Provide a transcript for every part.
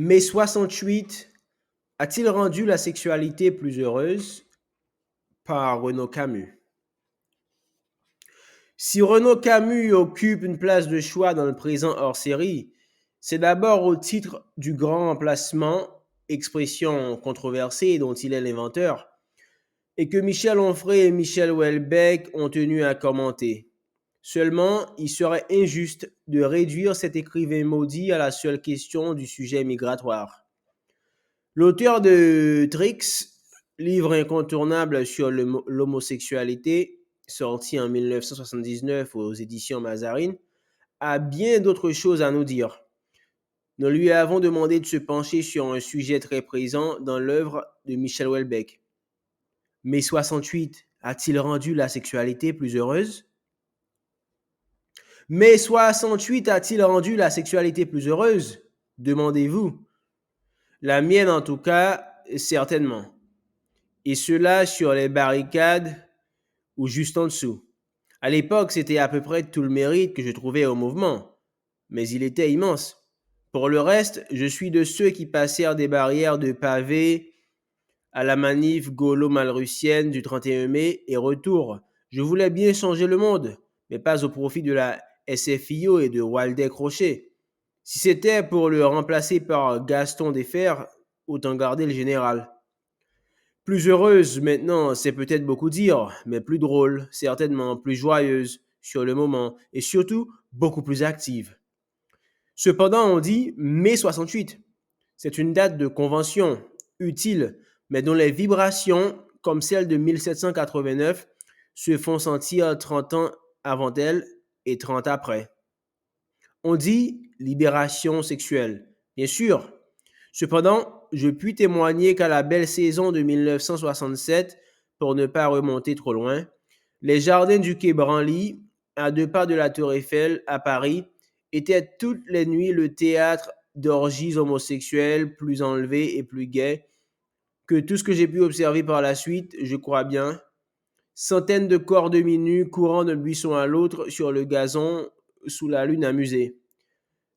Mai 68 a-t-il rendu la sexualité plus heureuse? Par Renaud Camus. Si Renaud Camus occupe une place de choix dans le présent hors-série, c'est d'abord au titre du grand emplacement, expression controversée dont il est l'inventeur, et que Michel Onfray et Michel Houellebecq ont tenu à commenter. Seulement, il serait injuste de réduire cet écrivain maudit à la seule question du sujet migratoire. L'auteur de Trix, livre incontournable sur l'homosexualité, sorti en 1979 aux éditions Mazarine, a bien d'autres choses à nous dire. Nous lui avons demandé de se pencher sur un sujet très présent dans l'œuvre de Michel Houellebecq. Mai 68 a-t-il rendu la sexualité plus heureuse? Mai 68 a-t-il rendu la sexualité plus heureuse? Demandez-vous. La mienne en tout cas, certainement. Et cela sur les barricades ou juste en dessous. À l'époque, c'était à peu près tout le mérite que je trouvais au mouvement, mais il était immense. Pour le reste, je suis de ceux qui passèrent des barrières de pavés à la manif gaulo-malrussienne du 31 mai et retour. Je voulais bien changer le monde, mais pas au profit de la SFIO et de Waldeck Crochet. Si c'était pour le remplacer par Gaston Defferre, autant garder le général. Plus heureuse maintenant, c'est peut-être beaucoup dire, mais plus drôle, certainement, plus joyeuse sur le moment et surtout beaucoup plus active. Cependant, on dit mai 68. C'est une date de convention, utile, mais dont les vibrations, comme celle de 1789, se font sentir 30 ans avant elle et 30 après. On dit libération sexuelle, bien sûr. Cependant, je puis témoigner qu'à la belle saison de 1967, pour ne pas remonter trop loin, les jardins du quai Branly, à 2 pas de la Tour Eiffel, à Paris, étaient toutes les nuits le théâtre d'orgies homosexuelles plus enlevées et plus gaies que tout ce que j'ai pu observer par la suite, je crois bien. Centaines de corps demi-nus courant d'un buisson à l'autre sur le gazon sous la lune amusée.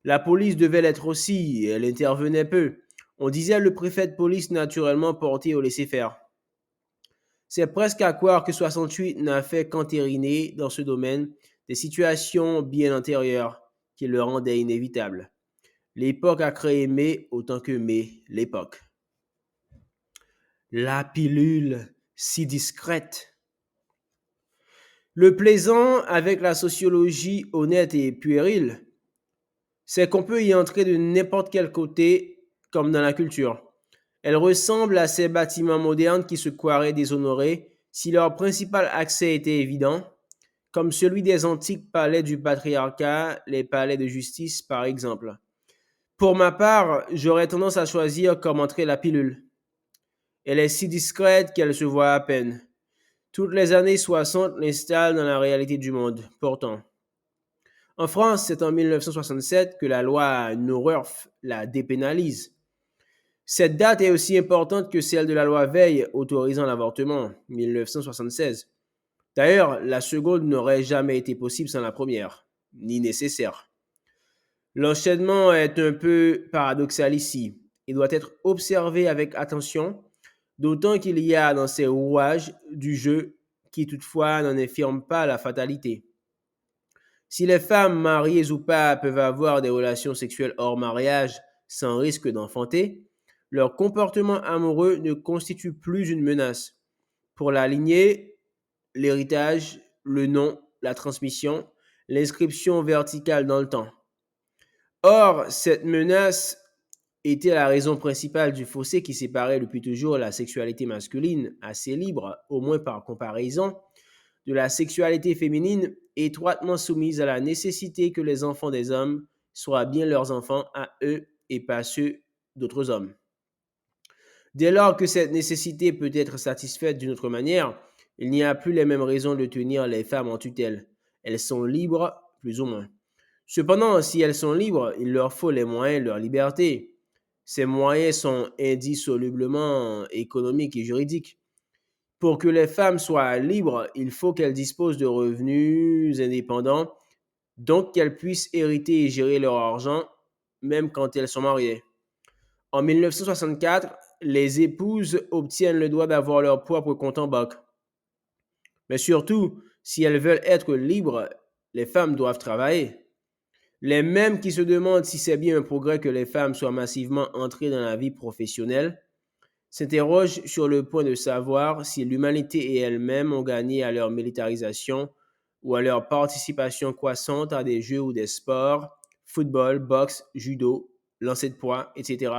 La police devait l'être aussi, elle intervenait peu. On disait le préfet de police naturellement porté au laisser-faire. C'est presque à croire que 68 n'a fait qu'entériner dans ce domaine des situations bien antérieures qui le rendaient inévitable. L'époque a créé mai autant que mai l'époque. La pilule si discrète. Le plaisant avec la sociologie honnête et puérile, c'est qu'on peut y entrer de n'importe quel côté, comme dans la culture. Elle ressemble à ces bâtiments modernes qui se croiraient déshonorés si leur principal accès était évident, comme celui des antiques palais du patriarcat, les palais de justice par exemple. Pour ma part, j'aurais tendance à choisir comme entrée la pilule. Elle est si discrète qu'elle se voit à peine. Toutes les années 60 l'installent dans la réalité du monde, pourtant. En France, c'est en 1967 que la loi Neuwirth la dépénalise. Cette date est aussi importante que celle de la loi Veil autorisant l'avortement, 1976. D'ailleurs, la seconde n'aurait jamais été possible sans la première, ni nécessaire. L'enchaînement est un peu paradoxal ici et doit être observé avec attention, d'autant qu'il y a dans ces rouages du jeu qui toutefois n'en infirment pas la fatalité. Si les femmes, mariées ou pas, peuvent avoir des relations sexuelles hors mariage sans risque d'enfanter, leur comportement amoureux ne constitue plus une menace. Pour la lignée, l'héritage, le nom, la transmission, l'inscription verticale dans le temps. Or, cette menace était la raison principale du fossé qui séparait depuis toujours la sexualité masculine, assez libre, au moins par comparaison, de la sexualité féminine étroitement soumise à la nécessité que les enfants des hommes soient bien leurs enfants à eux et pas ceux d'autres hommes. Dès lors que cette nécessité peut être satisfaite d'une autre manière, il n'y a plus les mêmes raisons de tenir les femmes en tutelle. Elles sont libres, plus ou moins. Cependant, si elles sont libres, il leur faut les moyens de leur liberté. Ces moyens sont indissolublement économiques et juridiques. Pour que les femmes soient libres, il faut qu'elles disposent de revenus indépendants, donc qu'elles puissent hériter et gérer leur argent, même quand elles sont mariées. En 1964, les épouses obtiennent le droit d'avoir leur propre compte en banque. Mais surtout, si elles veulent être libres, les femmes doivent travailler. Les mêmes qui se demandent si c'est bien un progrès que les femmes soient massivement entrées dans la vie professionnelle s'interrogent sur le point de savoir si l'humanité et elle-même ont gagné à leur militarisation ou à leur participation croissante à des jeux ou des sports, football, boxe, judo, lancer de poids, etc.,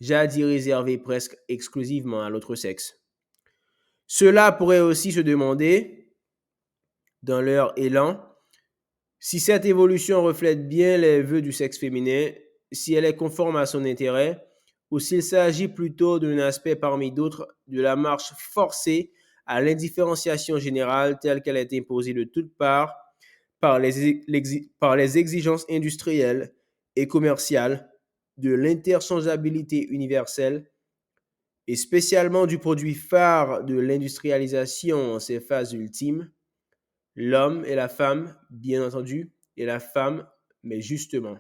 jadis réservés presque exclusivement à l'autre sexe. Cela pourrait aussi se demander, dans leur élan, si cette évolution reflète bien les vœux du sexe féminin, si elle est conforme à son intérêt, ou s'il s'agit plutôt d'un aspect parmi d'autres de la marche forcée à l'indifférenciation générale telle qu'elle est imposée de toutes parts par les exigences industrielles et commerciales de l'interchangeabilité universelle et spécialement du produit phare de l'industrialisation en ses phases ultimes, l'homme et la femme, bien entendu, et la femme, mais justement.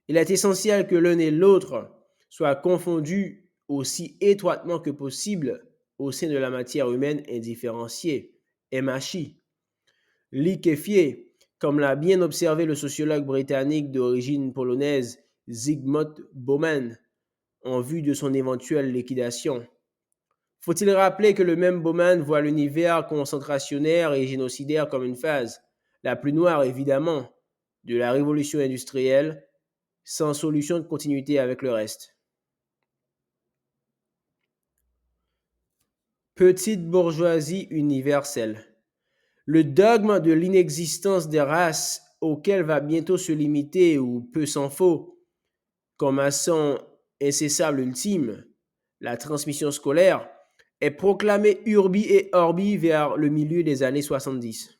Il est essentiel que l'un et l'autre soient confondus aussi étroitement que possible au sein de la matière humaine indifférenciée, MHI, liquéfiée, comme l'a bien observé le sociologue britannique d'origine polonaise Zygmunt Bauman en vue de son éventuelle liquidation. Faut-il rappeler que le même Bauman voit l'univers concentrationnaire et génocidaire comme une phase, la plus noire évidemment, de la révolution industrielle, sans solution de continuité avec le reste. Petite bourgeoisie universelle. Le dogme de l'inexistence des races auquel va bientôt se limiter, ou peu s'en faut, comme à son incessable ultime, la transmission scolaire, est proclamé urbi et orbi vers le milieu des années 70.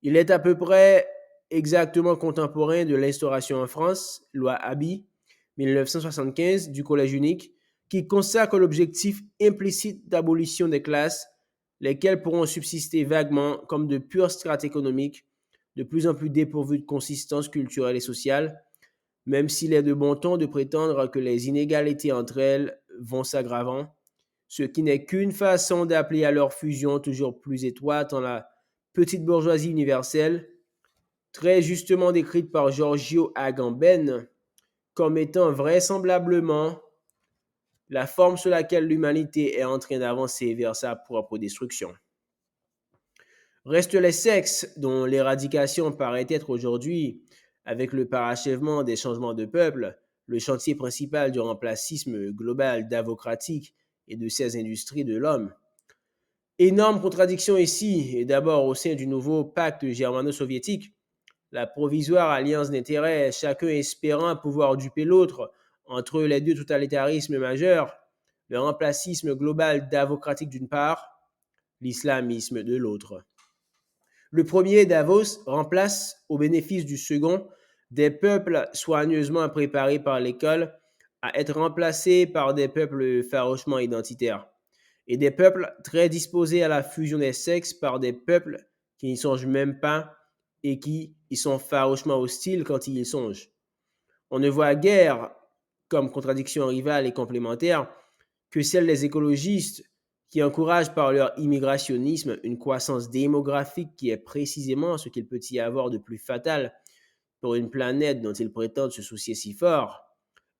Il est à peu près exactement contemporain de l'instauration en France, loi Abi, 1975, du collège unique, qui consacre l'objectif implicite d'abolition des classes, lesquelles pourront subsister vaguement comme de pures strates économiques, de plus en plus dépourvues de consistance culturelle et sociale, même s'il est de bon ton de prétendre que les inégalités entre elles vont s'aggravant, ce qui n'est qu'une façon d'appeler à leur fusion toujours plus étroite en la petite bourgeoisie universelle, très justement décrite par Giorgio Agamben comme étant vraisemblablement la forme sur laquelle l'humanité est en train d'avancer vers sa propre destruction. Restent les sexes, dont l'éradication paraît être aujourd'hui, avec le parachèvement des changements de peuple, le chantier principal du remplacisme global davocratique et de ces industries de l'homme. Énorme contradiction ici, et d'abord au sein du nouveau pacte germano-soviétique, la provisoire alliance d'intérêts, chacun espérant pouvoir duper l'autre entre les deux totalitarismes majeurs, le remplacisme global davocratique d'une part, l'islamisme de l'autre. Le premier, Davos, remplace, au bénéfice du second, des peuples soigneusement préparés par l'école à être remplacés par des peuples farouchement identitaires, et des peuples très disposés à la fusion des sexes par des peuples qui n'y songent même pas et qui y sont farouchement hostiles quand ils y songent. On ne voit guère, comme contradiction rivale et complémentaire, que celle des écologistes qui encouragent par leur immigrationnisme une croissance démographique qui est précisément ce qu'il peut y avoir de plus fatal pour une planète dont ils prétendent se soucier si fort,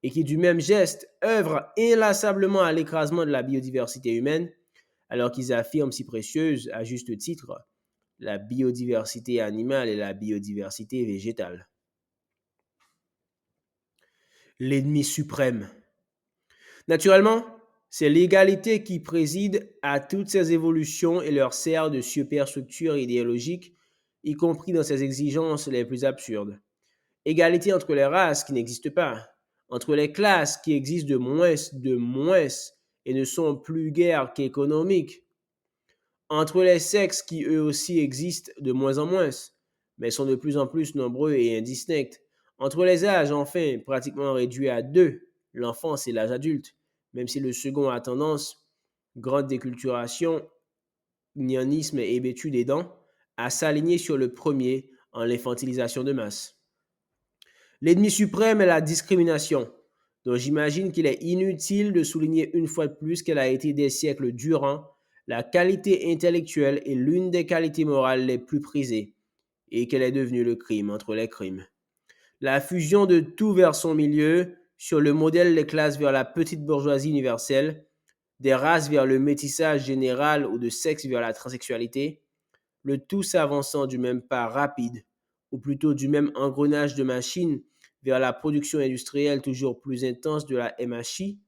et qui du même geste œuvrent inlassablement à l'écrasement de la biodiversité humaine, alors qu'ils affirment si précieuse, à juste titre, la biodiversité animale et la biodiversité végétale. L'ennemi suprême. Naturellement, c'est l'égalité qui préside à toutes ces évolutions et leur sert de superstructure idéologique, y compris dans ses exigences les plus absurdes. Égalité entre les races qui n'existent pas, entre les classes qui existent de moins et ne sont plus guère qu'économiques, entre les sexes qui eux aussi existent de moins en moins, mais sont de plus en plus nombreux et indistincts, entre les âges enfin pratiquement réduits à deux, l'enfance et l'âge adulte, même si le second a tendance, grande déculturation, gnanisme et hébétude aidant, à s'aligner sur le premier en l'infantilisation de masse. L'ennemi suprême est la discrimination, Donc j'imagine qu'il est inutile de souligner une fois de plus qu'elle a été des siècles durant la qualité intellectuelle et l'une des qualités morales les plus prisées, et qu'elle est devenue le crime entre les crimes. La fusion de tout vers son milieu, sur le modèle des classes vers la petite bourgeoisie universelle, des races vers le métissage général ou de sexe vers la transsexualité, le tout s'avançant du même pas rapide, ou plutôt du même engrenage de machines vers la production industrielle toujours plus intense de la MHI,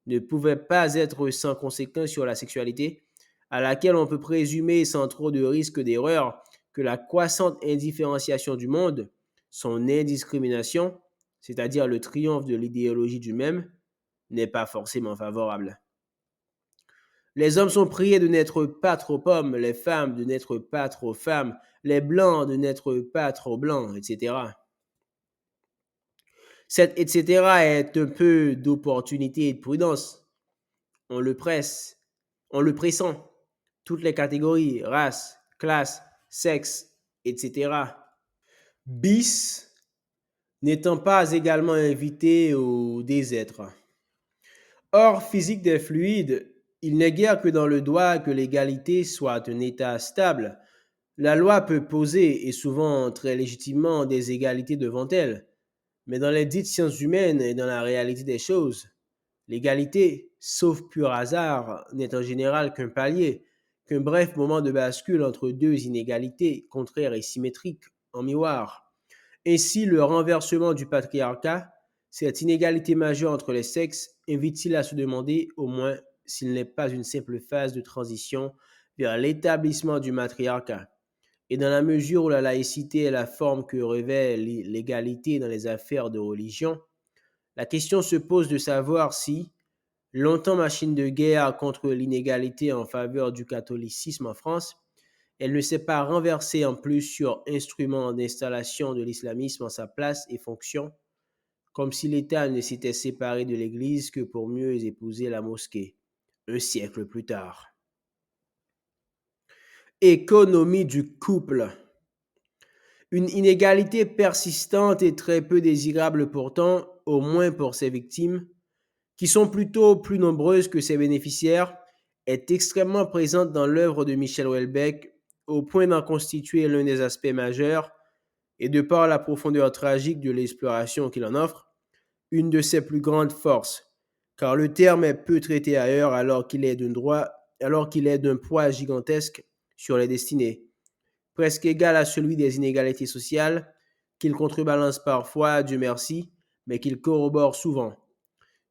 ne pouvait pas être sans conséquence sur la sexualité, à laquelle on peut présumer sans trop de risque d'erreur que la croissante indifférenciation du monde, son indiscrimination, c'est-à-dire le triomphe de l'idéologie du même, n'est pas forcément favorable. Les hommes sont priés de n'être pas trop hommes, les femmes de n'être pas trop femmes, les blancs de n'être pas trop blancs, etc. Cette etc. est un peu d'opportunité et de prudence. On le presse, on le pressent. Toutes les catégories, race, classe, sexe, etc. Bis n'étant pas également invité au désêtre. Hors physique des fluides, il n'est guère que dans le droit que l'égalité soit un état stable. La loi peut poser, et souvent très légitimement, des égalités devant elle. Mais dans les dites sciences humaines et dans la réalité des choses, l'égalité, sauf pur hasard, n'est en général qu'un palier, qu'un bref moment de bascule entre deux inégalités contraires et symétriques en miroir. Ainsi, le renversement du patriarcat, cette inégalité majeure entre les sexes, invite-t-il à se demander au moins s'il n'est pas une simple phase de transition vers l'établissement du matriarcat. Et dans la mesure où la laïcité est la forme que revêt l'égalité dans les affaires de religion, la question se pose de savoir si, longtemps machine de guerre contre l'inégalité en faveur du catholicisme en France, elle ne s'est pas renversée en plus sur instrument d'installation de l'islamisme en sa place et fonction, comme si l'État ne s'était séparé de l'Église que pour mieux épouser la mosquée, un siècle plus tard. Économie du couple. Une inégalité persistante et très peu désirable pourtant, au moins pour ses victimes, qui sont plutôt plus nombreuses que ses bénéficiaires, est extrêmement présente dans l'œuvre de Michel Houellebecq, au point d'en constituer l'un des aspects majeurs, et de par la profondeur tragique de l'exploration qu'il en offre, une de ses plus grandes forces, car le terme est peu traité ailleurs alors qu'il est d'un poids gigantesque sur les destinées, presque égal à celui des inégalités sociales, qu'il contrebalance parfois, Dieu merci, mais qu'il corrobore souvent.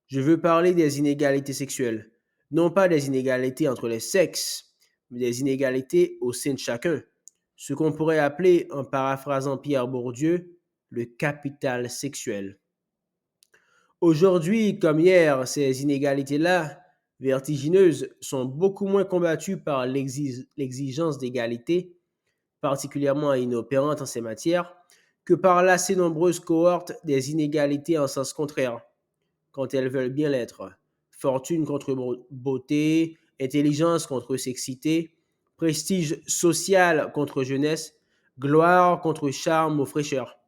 Je veux parler des inégalités sexuelles, non pas des inégalités entre les sexes, mais des inégalités au sein de chacun, ce qu'on pourrait appeler, en paraphrasant Pierre Bourdieu, le capital sexuel. Aujourd'hui, comme hier, ces inégalités-là, vertigineuses, sont beaucoup moins combattues par l'exigence d'égalité, particulièrement inopérante en ces matières, que par l'assez nombreuse cohorte des inégalités en sens contraire, quand elles veulent bien l'être. Fortune contre beauté, intelligence contre sexité, prestige social contre jeunesse, gloire contre charme ou fraîcheur.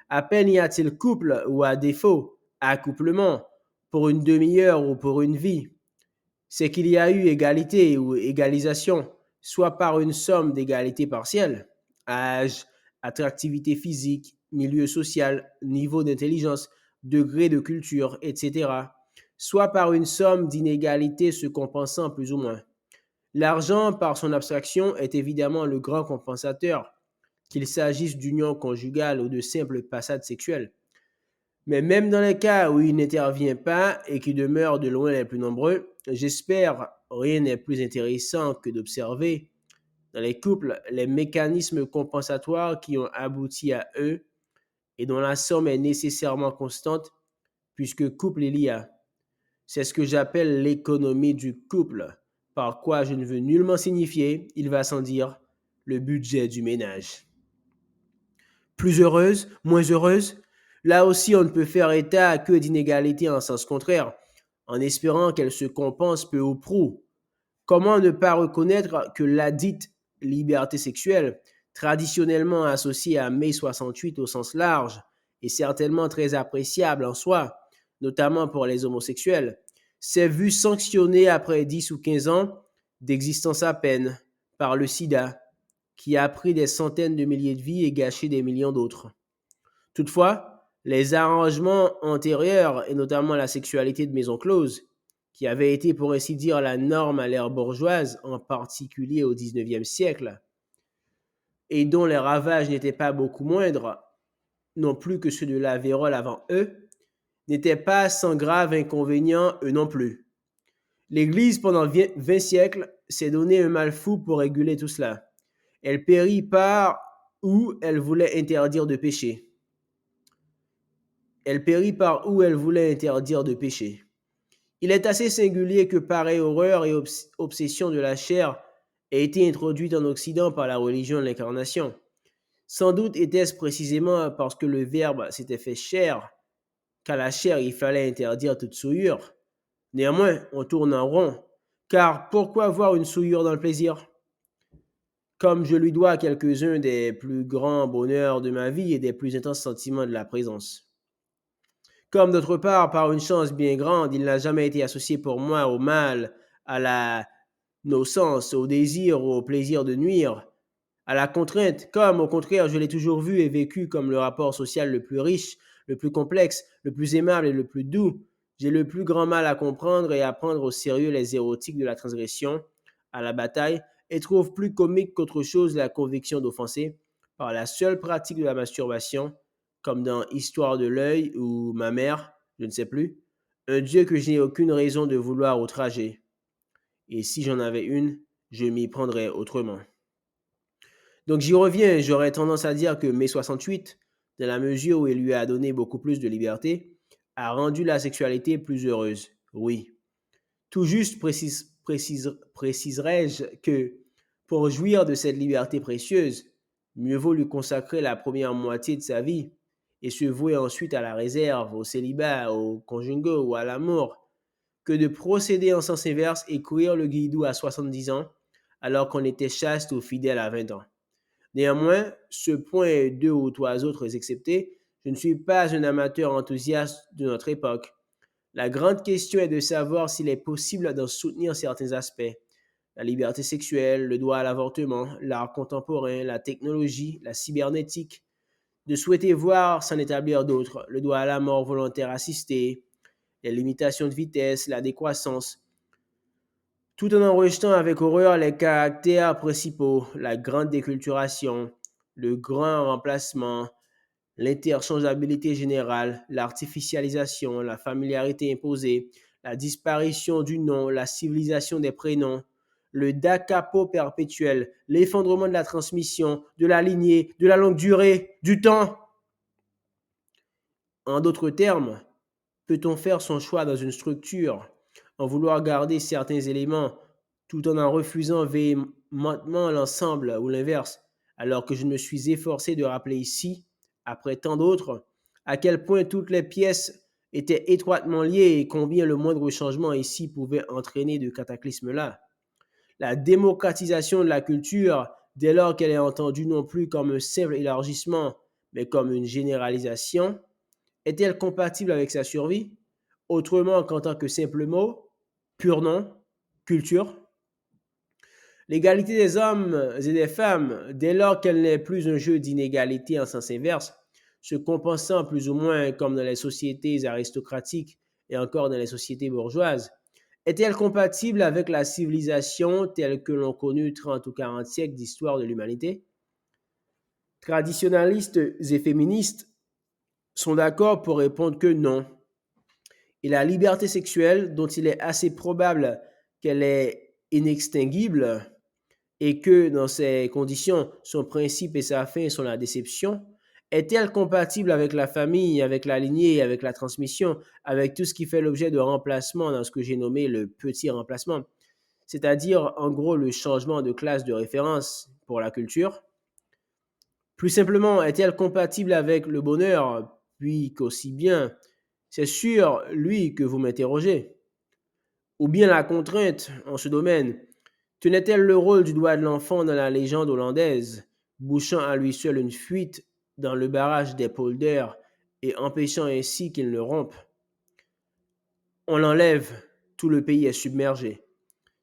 À peine y a-t-il couple ou à défaut, accouplement, pour une demi-heure ou pour une vie. C'est qu'il y a eu égalité ou égalisation, soit par une somme d'égalité partielle, âge, attractivité physique, milieu social, niveau d'intelligence, degré de culture, etc., soit par une somme d'inégalités se compensant plus ou moins. L'argent, par son abstraction, est évidemment le grand compensateur, qu'il s'agisse d'union conjugale ou de simple passade sexuelle. Mais même dans les cas où il n'intervient pas et qui demeurent de loin les plus nombreux, j'espère rien n'est plus intéressant que d'observer dans les couples les mécanismes compensatoires qui ont abouti à eux et dont la somme est nécessairement constante puisque couple il y a. C'est ce que j'appelle l'économie du couple, par quoi je ne veux nullement signifier, il va sans dire, le budget du ménage. Plus heureuse, moins heureuse, là aussi on ne peut faire état que d'inégalités en sens contraire, en espérant qu'elles se compensent peu ou prou. Comment ne pas reconnaître que la dite liberté sexuelle, traditionnellement associée à mai 68 au sens large, est certainement très appréciable en soi, notamment pour les homosexuels, s'est vu sanctionné après 10 ou 15 ans d'existence à peine par le sida, qui a pris des centaines de milliers de vies et gâché des millions d'autres. Toutefois, les arrangements antérieurs, et notamment la sexualité de maison close, qui avait été pour ainsi dire la norme à l'ère bourgeoise, en particulier au XIXe siècle, et dont les ravages n'étaient pas beaucoup moindres, non plus que ceux de la vérole avant eux, n'étaient pas sans grave inconvénient eux non plus. L'Église, pendant 20 siècles, s'est donné un mal fou pour réguler tout cela. Elle périt par où elle voulait interdire de pécher. Elle périt par où elle voulait interdire de pécher. Il est assez singulier que pareille horreur et obsession de la chair ait été introduite en Occident par la religion de l'incarnation. Sans doute était-ce précisément parce que le Verbe s'était fait chair qu'à la chair il fallait interdire toute souillure. Néanmoins, on tourne en rond, car pourquoi voir une souillure dans le plaisir? Comme je lui dois quelques-uns des plus grands bonheurs de ma vie et des plus intenses sentiments de la présence. Comme d'autre part, par une chance bien grande, il n'a jamais été associé pour moi au mal, à la nocence, au désir, au plaisir de nuire, à la contrainte, comme au contraire je l'ai toujours vu et vécu comme le rapport social le plus riche, le plus complexe, le plus aimable et le plus doux. J'ai le plus grand mal à comprendre et à prendre au sérieux les érotiques de la transgression, à la bataille, et trouve plus comique qu'autre chose la conviction d'offenser, par la seule pratique de la masturbation, comme dans Histoire de l'œil ou Ma mère, je ne sais plus, un Dieu que je n'ai aucune raison de vouloir outrager. Et si j'en avais une, je m'y prendrais autrement. Donc j'y reviens, j'aurais tendance à dire que mai 68, dans la mesure où il lui a donné beaucoup plus de liberté, a rendu la sexualité plus heureuse. Oui. Tout juste préciserais-je que, pour jouir de cette liberté précieuse, mieux vaut lui consacrer la première moitié de sa vie et se vouer ensuite à la réserve, au célibat, au conjugal ou à l'amour, que de procéder en sens inverse et courir le guidou à 70 ans alors qu'on était chaste ou fidèle à 20 ans. Néanmoins, ce point et deux ou trois autres exceptés, je ne suis pas un amateur enthousiaste de notre époque. La grande question est de savoir s'il est possible d'en soutenir certains aspects. La liberté sexuelle, le droit à l'avortement, l'art contemporain, la technologie, la cybernétique. De souhaiter voir s'en établir d'autres, le droit à la mort volontaire assistée, les limitations de vitesse, la décroissance, tout en rejetant avec horreur les caractères principaux, la grande déculturation, le grand remplacement, l'interchangeabilité générale, l'artificialisation, la familiarité imposée, la disparition du nom, la civilisation des prénoms, le da capo perpétuel, l'effondrement de la transmission, de la lignée, de la longue durée, du temps. En d'autres termes, peut-on faire son choix dans une structure, en vouloir garder certains éléments, tout en refusant véhémentement l'ensemble ou l'inverse, alors que je me suis efforcé de rappeler ici, après tant d'autres, à quel point toutes les pièces étaient étroitement liées et combien le moindre changement ici pouvait entraîner de cataclysmes-là. La démocratisation de la culture, dès lors qu'elle est entendue non plus comme un simple élargissement, mais comme une généralisation, est-elle compatible avec sa survie? Autrement qu'en tant que simple mot, pur nom, culture? L'égalité des hommes et des femmes, dès lors qu'elle n'est plus un jeu d'inégalité en sens inverse, se compensant plus ou moins comme dans les sociétés aristocratiques et encore dans les sociétés bourgeoises, est-elle compatible avec la civilisation telle que l'on connut 30 ou 40 siècles d'histoire de l'humanité? Traditionalistes et féministes sont d'accord pour répondre que non. Et la liberté sexuelle, dont il est assez probable qu'elle est inextinguible et que, dans ces conditions, son principe et sa fin sont la déception, est-elle compatible avec la famille, avec la lignée, avec la transmission, avec tout ce qui fait l'objet de remplacement dans ce que j'ai nommé le petit remplacement, c'est-à-dire en gros le changement de classe de référence pour la culture? Plus simplement, est-elle compatible avec le bonheur, puis qu'aussi bien, c'est sur lui que vous m'interrogez? Ou bien la contrainte en ce domaine tenait-elle le rôle du doigt de l'enfant dans la légende hollandaise, bouchant à lui seul une fuite dans le barrage des polders et empêchant ainsi qu'il ne rompe? On l'enlève, tout le pays est submergé.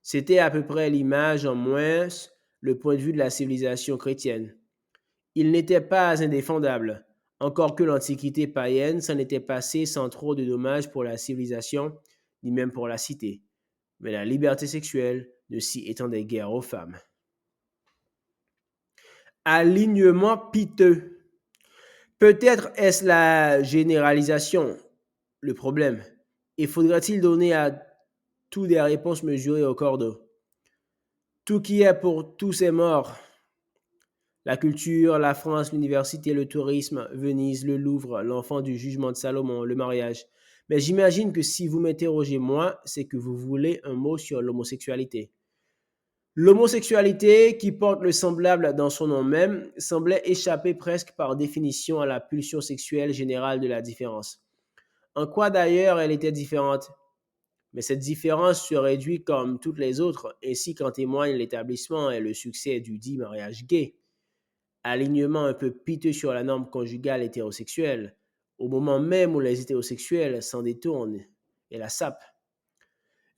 C'était à peu près l'image, en moins le point de vue de la civilisation chrétienne. Il n'était pas indéfendable, encore que l'Antiquité païenne s'en était passée sans trop de dommages pour la civilisation, ni même pour la cité. Mais la liberté sexuelle ne s'y étendait guère aux femmes. Alignement piteux. Peut-être est-ce la généralisation le problème. Et faudrait-il donner à tout des réponses mesurées au cordeau? Tout qui est pour tous est mort. La culture, la France, l'université, le tourisme, Venise, le Louvre, l'enfant du jugement de Salomon, le mariage. Mais j'imagine que si vous m'interrogez moi, c'est que vous voulez un mot sur l'homosexualité. L'homosexualité, qui porte le semblable dans son nom même, semblait échapper presque par définition à la pulsion sexuelle générale de la différence. En quoi d'ailleurs elle était différente? Mais cette différence se réduit comme toutes les autres, ainsi qu'en témoigne l'établissement et le succès du dit mariage gay. Alignement un peu piteux sur la norme conjugale hétérosexuelle, au moment même où les hétérosexuels s'en détournent et la sapent.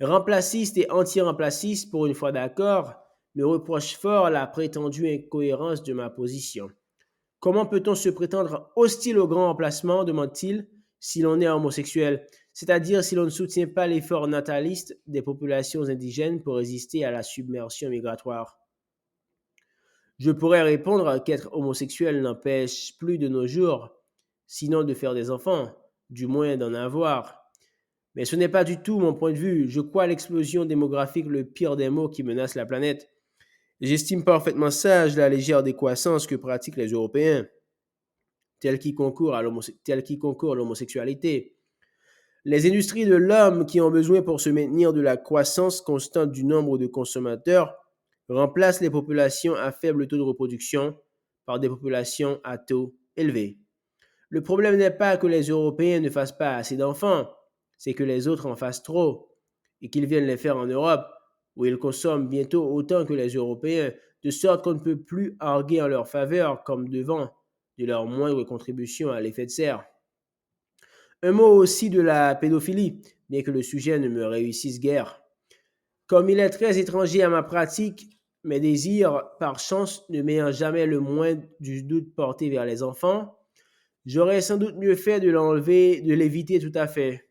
Remplaciste et anti-remplaciste, pour une fois d'accord, me reprochent fort la prétendue incohérence de ma position. Comment peut-on se prétendre hostile au grand remplacement, demande-t-il, si l'on est homosexuel, c'est-à-dire si l'on ne soutient pas l'effort nataliste des populations indigènes pour résister à la submersion migratoire? Je pourrais répondre qu'être homosexuel n'empêche plus de nos jours, sinon de faire des enfants, du moins d'en avoir. Mais ce n'est pas du tout mon point de vue. Je crois l'explosion démographique le pire des maux qui menace la planète. J'estime parfaitement sage la légère décroissance que pratiquent les Européens, tels qui concourent à l'homosexualité. Les industries de l'homme qui ont besoin pour se maintenir de la croissance constante du nombre de consommateurs remplacent les populations à faible taux de reproduction par des populations à taux élevés. Le problème n'est pas que les Européens ne fassent pas assez d'enfants, c'est que les autres en fassent trop et qu'ils viennent les faire en Europe, où ils consomment bientôt autant que les Européens, de sorte qu'on ne peut plus arguer en leur faveur comme devant de leur moindre contribution à l'effet de serre. Un mot aussi de la pédophilie, bien que le sujet ne me réussisse guère. Comme il est très étranger à ma pratique, mes désirs, par chance, ne m'ayant jamais le moins du doute porté vers les enfants, j'aurais sans doute mieux fait de l'enlever, de l'éviter tout à fait.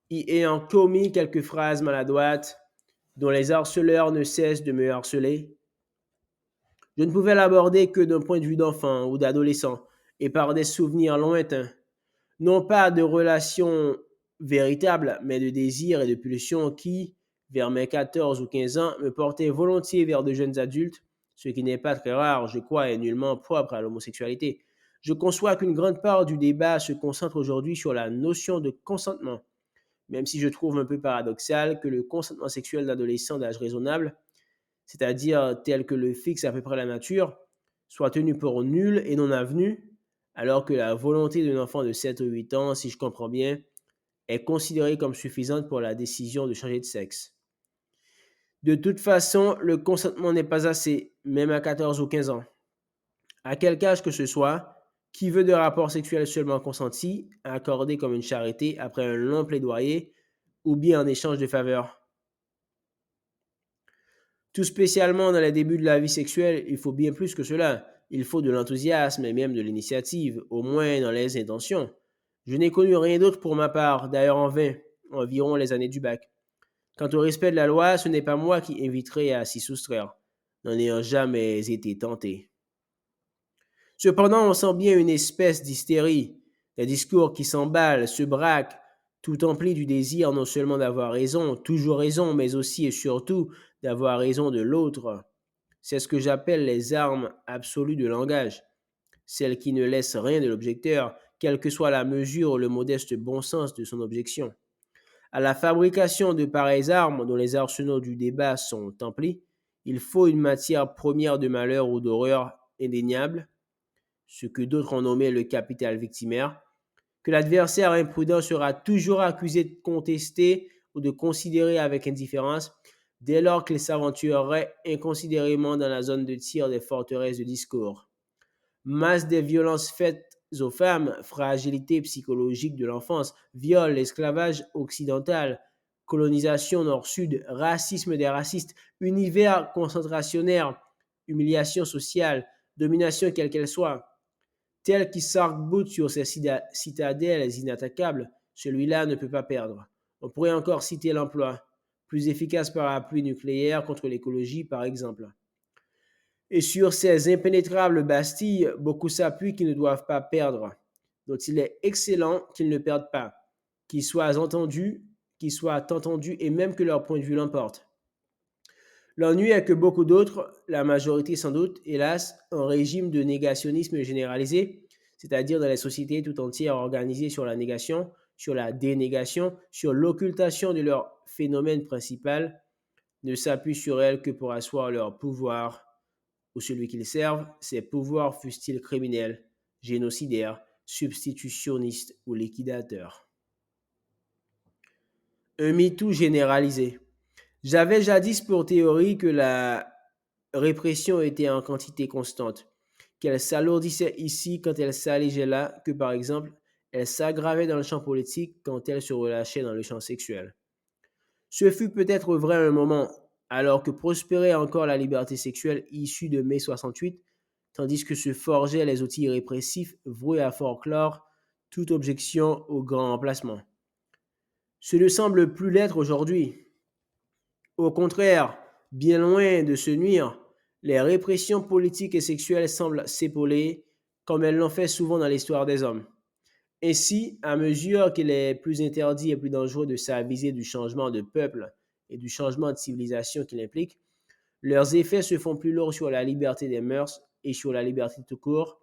Y ayant commis quelques phrases maladroites, dont les harceleurs ne cessent de me harceler, je ne pouvais l'aborder que d'un point de vue d'enfant ou d'adolescent, et par des souvenirs lointains, non pas de relations véritables, mais de désirs et de pulsions qui, vers mes 14 ou 15 ans, me portaient volontiers vers de jeunes adultes, ce qui n'est pas très rare, je crois, et nullement propre à l'homosexualité. Je conçois qu'une grande part du débat se concentre aujourd'hui sur la notion de consentement, même si je trouve un peu paradoxal que le consentement sexuel d'adolescents d'âge raisonnable, c'est-à-dire tel que le fixe à peu près la nature, soit tenu pour nul et non avenu, alors que la volonté d'un enfant de 7 ou 8 ans, si je comprends bien, est considérée comme suffisante pour la décision de changer de sexe. De toute façon, le consentement n'est pas assez, même à 14 ou 15 ans. À quel âge que ce soit, qui veut de rapports sexuels seulement consentis, accordés comme une charité après un long plaidoyer, ou bien en échange de faveurs? Tout spécialement dans les débuts de la vie sexuelle, il faut bien plus que cela. Il faut de l'enthousiasme et même de l'initiative, au moins dans les intentions. Je n'ai connu rien d'autre pour ma part, d'ailleurs en vain, environ les années du bac. Quant au respect de la loi, ce n'est pas moi qui inviterai à s'y soustraire, n'en ayant jamais été tenté. Cependant, on sent bien une espèce d'hystérie, des discours qui s'emballent, se braquent, tout emplis du désir non seulement d'avoir raison, toujours raison, mais aussi et surtout d'avoir raison de l'autre. C'est ce que j'appelle les armes absolues de langage, celles qui ne laissent rien de l'objecteur, quelle que soit la mesure ou le modeste bon sens de son objection. À la fabrication de pareilles armes, dont les arsenaux du débat sont emplis, il faut une matière première de malheur ou d'horreur indéniable, ce que d'autres ont nommé le capital victimaire, que l'adversaire imprudent sera toujours accusé de contester ou de considérer avec indifférence dès lors qu'il s'aventurerait inconsidérément dans la zone de tir des forteresses de discours. Masse des violences faites aux femmes, fragilité psychologique de l'enfance, viol, esclavage occidental, colonisation nord-sud, racisme des racistes, univers concentrationnaire, humiliation sociale, domination quelle qu'elle soit, tel qui s'arc-boute sur ses citadelles inattaquables, celui-là ne peut pas perdre. On pourrait encore citer l'emploi, plus efficace parapluie nucléaire contre l'écologie par exemple. Et sur ces impénétrables bastilles, beaucoup s'appuient qui ne doivent pas perdre, dont il est excellent qu'ils ne perdent pas, qu'ils soient entendus et même que leur point de vue l'emporte. L'ennui est que beaucoup d'autres, la majorité sans doute, hélas, un régime de négationnisme généralisé, c'est-à-dire dans les sociétés tout entières organisées sur la négation, sur la dénégation, sur l'occultation de leur phénomène principal, ne s'appuient sur elles que pour asseoir leur pouvoir ou celui qu'ils servent, ces pouvoirs fussent-ils criminels, génocidaires, substitutionnistes ou liquidateurs. Un MeToo généralisé. J'avais jadis pour théorie que la répression était en quantité constante, qu'elle s'alourdissait ici quand elle s'allégeait là, que par exemple, elle s'aggravait dans le champ politique quand elle se relâchait dans le champ sexuel. Ce fut peut-être vrai à un moment, alors que prospérait encore la liberté sexuelle issue de mai 68, tandis que se forgeaient les outils répressifs voués à forclore toute objection au grand emplacement. Ce ne semble plus l'être aujourd'hui. Au contraire, bien loin de se nuire, les répressions politiques et sexuelles semblent s'épauler, comme elles l'ont fait souvent dans l'histoire des hommes. Ainsi, à mesure qu'il est plus interdit et plus dangereux de s'aviser du changement de peuple et du changement de civilisation qu'il implique, leurs effets se font plus lourds sur la liberté des mœurs et sur la liberté tout court,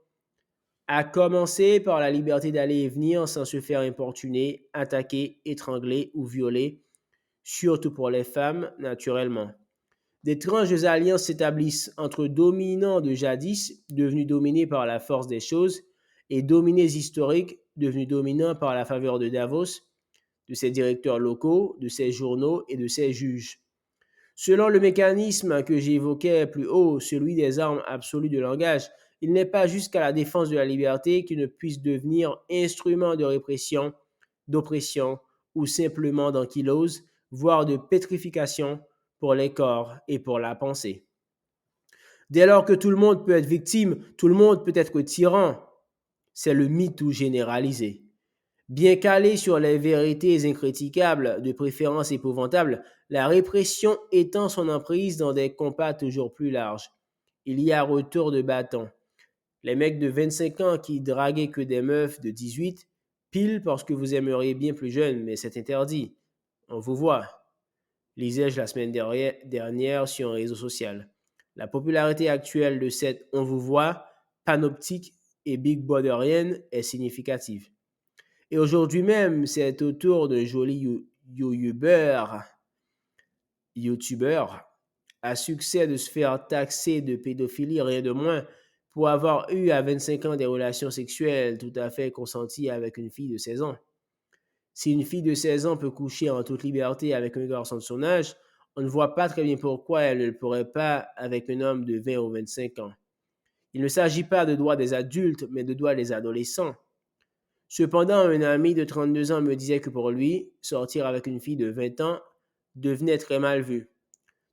à commencer par la liberté d'aller et venir sans se faire importuner, attaquer, étrangler ou violer, surtout pour les femmes, naturellement. D'étranges alliances s'établissent entre dominants de jadis, devenus dominés par la force des choses, et dominés historiques, devenus dominants par la faveur de Davos, de ses directeurs locaux, de ses journaux et de ses juges. Selon le mécanisme que j'évoquais plus haut, celui des armes absolues de langage, il n'est pas jusqu'à la défense de la liberté qui ne puisse devenir instrument de répression, d'oppression ou simplement d'ankylose, voire de pétrification pour les corps et pour la pensée. Dès lors que tout le monde peut être victime, tout le monde peut être tyran, c'est le MeToo généralisé. Bien calé sur les vérités incriticables, de préférence épouvantables, la répression étend son emprise dans des combats toujours plus larges. Il y a retour de bâton. Les mecs de 25 ans qui draguaient que des meufs de 18, pile parce que vous aimeriez bien plus jeune, mais c'est interdit. On vous voit. Lisais-je la semaine dernière sur un réseau social. La popularité actuelle de cette on vous voit, panoptique et big brotherienne est significative. Et aujourd'hui même, c'est au tour d'un joli YouTuber à succès de se faire taxer de pédophilie, rien de moins, pour avoir eu à 25 ans des relations sexuelles tout à fait consenties avec une fille de 16 ans. Si une fille de 16 ans peut coucher en toute liberté avec un garçon de son âge, on ne voit pas très bien pourquoi elle ne le pourrait pas avec un homme de 20 ou 25 ans. Il ne s'agit pas de droits des adultes, mais de droits des adolescents. Cependant, un ami de 32 ans me disait que pour lui, sortir avec une fille de 20 ans devenait très mal vu.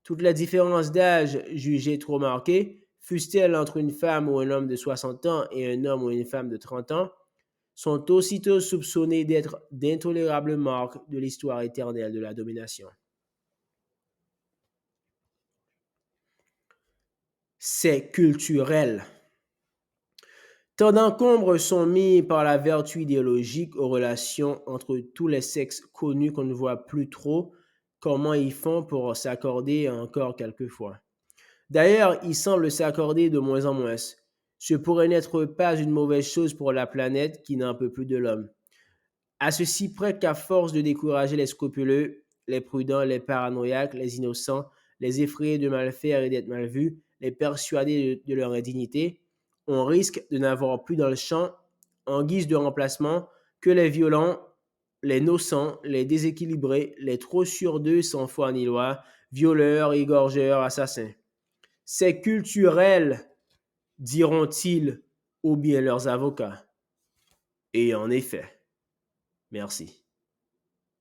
Toutes les différences d'âge jugées trop marquées, fussent-elles entre une femme ou un homme de 60 ans et un homme ou une femme de 30 ans, sont aussitôt soupçonnées d'être d'intolérables marques de l'histoire éternelle de la domination. C'est culturel. Tant d'encombres sont mis par la vertu idéologique aux relations entre tous les sexes connus qu'on ne voit plus trop comment ils font pour s'accorder encore quelquefois. D'ailleurs, ils semblent s'accorder de moins en moins. Ce pourrait n'être pas une mauvaise chose pour la planète qui n'en peut plus de l'homme. À ceci près qu'à force de décourager les scrupuleux, les prudents, les paranoïaques, les innocents, les effrayés de mal faire et d'être mal vus, les persuadés de leur indignité, on risque de n'avoir plus dans le champ, en guise de remplacement, que les violents, les innocents, les déséquilibrés, les trop sûrs d'eux sans foi ni loi, violeurs, égorgeurs, assassins. C'est culturel, diront-ils, ou bien leurs avocats. Et en effet, merci.